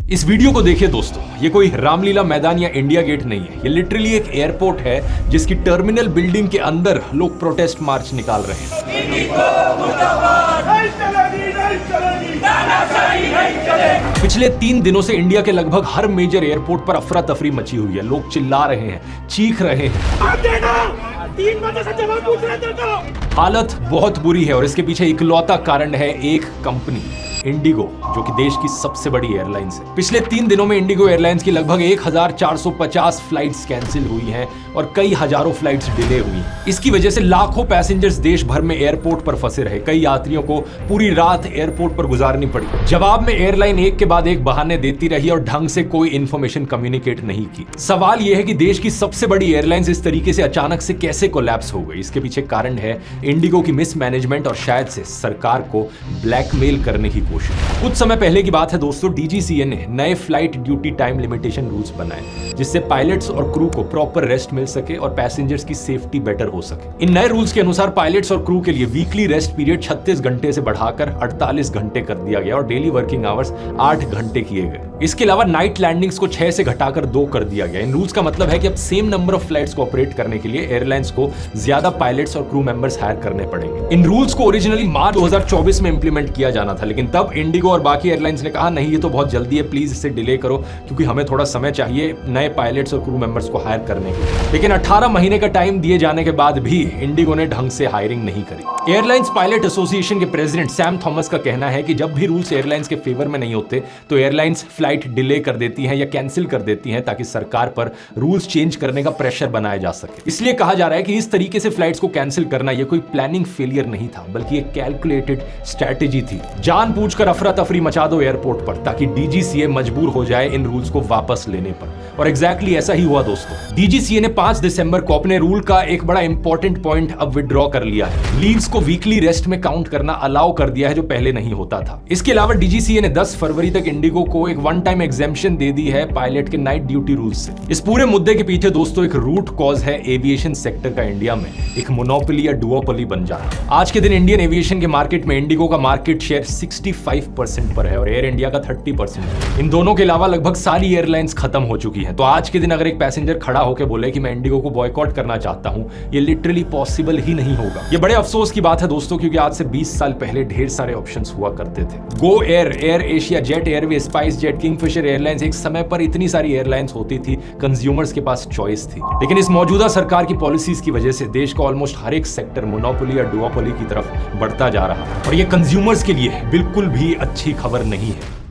इस वीडियो को देखिए दोस्तों, ये कोई रामलीला मैदान या इंडिया गेट नहीं है। ये लिटरली एक एयरपोर्ट है जिसकी टर्मिनल बिल्डिंग के अंदर लोग प्रोटेस्ट मार्च निकाल रहे हैं। पिछले 3 दिनों से इंडिया के लगभग हर मेजर एयरपोर्ट पर अफरा तफरी मची हुई है। लोग चिल्ला रहे हैं, चीख रहे हैं। 3 बजे से जवाब पूछ रहे थे तो। हालत बहुत बुरी है और इसके पीछे इकलौता कारण है एक कंपनी, इंडिगो, जो कि देश की सबसे बड़ी एयरलाइंस है। पिछले 3 दिनों में इंडिगो एयरलाइंस की लगभग 1450 फ्लाइट्स कैंसिल हुई हैं और कई हजारों फ्लाइट्स डिले हुई हैं। इसकी वजह से लाखों पैसेंजर्स देश भर में एयरपोर्ट पर फंसे रहे। कई यात्रियों को पूरी रात एयरपोर्ट पर गुजारनी पड़ी। जवाब में एयरलाइन एक के बाद एक बहाने देती रही और ढंग से कोई इंफॉर्मेशन कम्युनिकेट नहीं की। सवाल यह है कि देश की सबसे बड़ी एयरलाइंस इस तरीके से अचानक से कैसे कोलैप्स हो गई। इसके पीछे कारण है इंडिगो की मिसमैनेजमेंट और शायद से सरकार को ब्लैकमेल करने की। कुछ समय पहले की बात है दोस्तों, डीजीसीए ने नए flight duty time limitation rules बनाए जिससे पायलट्स और क्रू को प्रॉपर रेस्ट मिल सके और पैसेंजर्स की सेफ्टी बेटर हो सके। इन नए रूल्स के अनुसार पायलट्स और क्रू के लिए वीकली रेस्ट पीरियड 36 घंटे से बढ़ाकर 48 घंटे कर दिया गया और डेली वर्किंग आवर्स 8 घंटे किए गए। इसके अलावा नाइट लैंडिंग्स को 6 से घटाकर 2 कर दिया गया। इन रूल्स का मतलब है कि अब सेम नंबर ऑफ फ्लाइट्स को ऑपरेट करने के लिए एयरलाइंस को ज्यादा पायलट्स और क्रू मेंबर्स हायर करने पड़ेंगे। इन रूल्स को ओरिजिनली मार्च 2024 में इंप्लीमेंट किया जाना था, लेकिन तब इंडिगो और बाकी एयरलाइंस ने कहा नहीं, ये तो बहुत जल्दी है, प्लीज इसे डिले करो क्योंकि हमें थोड़ा समय चाहिए नए पायलट्स और क्रू मेंबर्स को हायर करने के लिए। लेकिन 18 महीने का टाइम दिए जाने के बाद भी इंडिगो ने ढंग से हायरिंग नहीं करी। एयरलाइंस पायलट एसोसिएशन के प्रेसिडेंट सैम थॉमस का कहना है कि जब भी रूल्स एयरलाइंस के फेवर में नहीं होते तो एयरलाइंस फ्लाइट डिले कर देती हैं या कैंसिल कर देती हैं ताकि सरकार पर रूल्स चेंज करने का प्रेशर बनाया जा सके। इसलिए कहा जा रहा है कि इस तरीके से फ्लाइट्स को कैंसिल करना यह कोई प्लानिंग फेलियर नहीं था, बल्कि एक कैलकुलेटेड स्ट्रैटेजी थी। जानबूझकर अफरा तफरी मचा दो एयरपोर्ट पर ताकि डीजीसीए मजबूर हो जाए इन रूल्स को वापस लेने पर। और एग्जैक्टली ऐसा ही हुआ दोस्तों। डीजीसीए ने 5 दिसंबर को अपने रूल का एक बड़ा इंपॉर्टेंट पॉइंट अब विड्रॉ कर लिया है। लीव्स को वीकली रेस्ट में काउंट करना अलाउ कर दिया है जो पहले नहीं होता था। इसके अलावा डीजीसीए ने 10 फरवरी तक इंडिगो को एक वन टाइम एग्जेम्पशन दे दी है पायलट के नाइट ड्यूटी रूल्स से। इस पूरे मुद्दे के पीछे दोस्तों एक रूट कॉज है एविएशन सेक्टर का इंडिया में एक मोनोपोली या डुओपोली बन जाना। आज के दिन इंडियन एविएशन के मार्केट में इंडिगो का मार्केट शेयर 65% पर है और एयर इंडिया का 30%। इन दोनों के अलावा लगभग सारी एयरलाइंस खत्म हो चुकी हैं। तो आज के दिन अगर एक पैसेंजर खड़ा होकर बोले कि मैं इंडिगो को बॉयकॉट करना चाहता हूं, ये लिटरली पॉसिबल ही नहीं होगा। ये बड़े अफसोस की बात है दोस्तों, क्योंकि आज से 20 साल पहले ढेर सारे ऑप्शंस हुआ करते थे। Go Air, air Asia, jet airway, spice jet, Kingfisher airlines, एक समय पर इतनी सारी एयरलाइंस होती थी, कंज्यूमर्स के पास चॉइस थी। लेकिन इस मौजूदा सरकार की पॉलिसीज की वजह से देश का ऑलमोस्ट हर एक सेक्टर मोनोपोली या डुओपोली की तरफ बढ़ता जा रहा है और ये कंज्यूमर्स के लिए बिल्कुल भी अच्छी खबर नहीं है।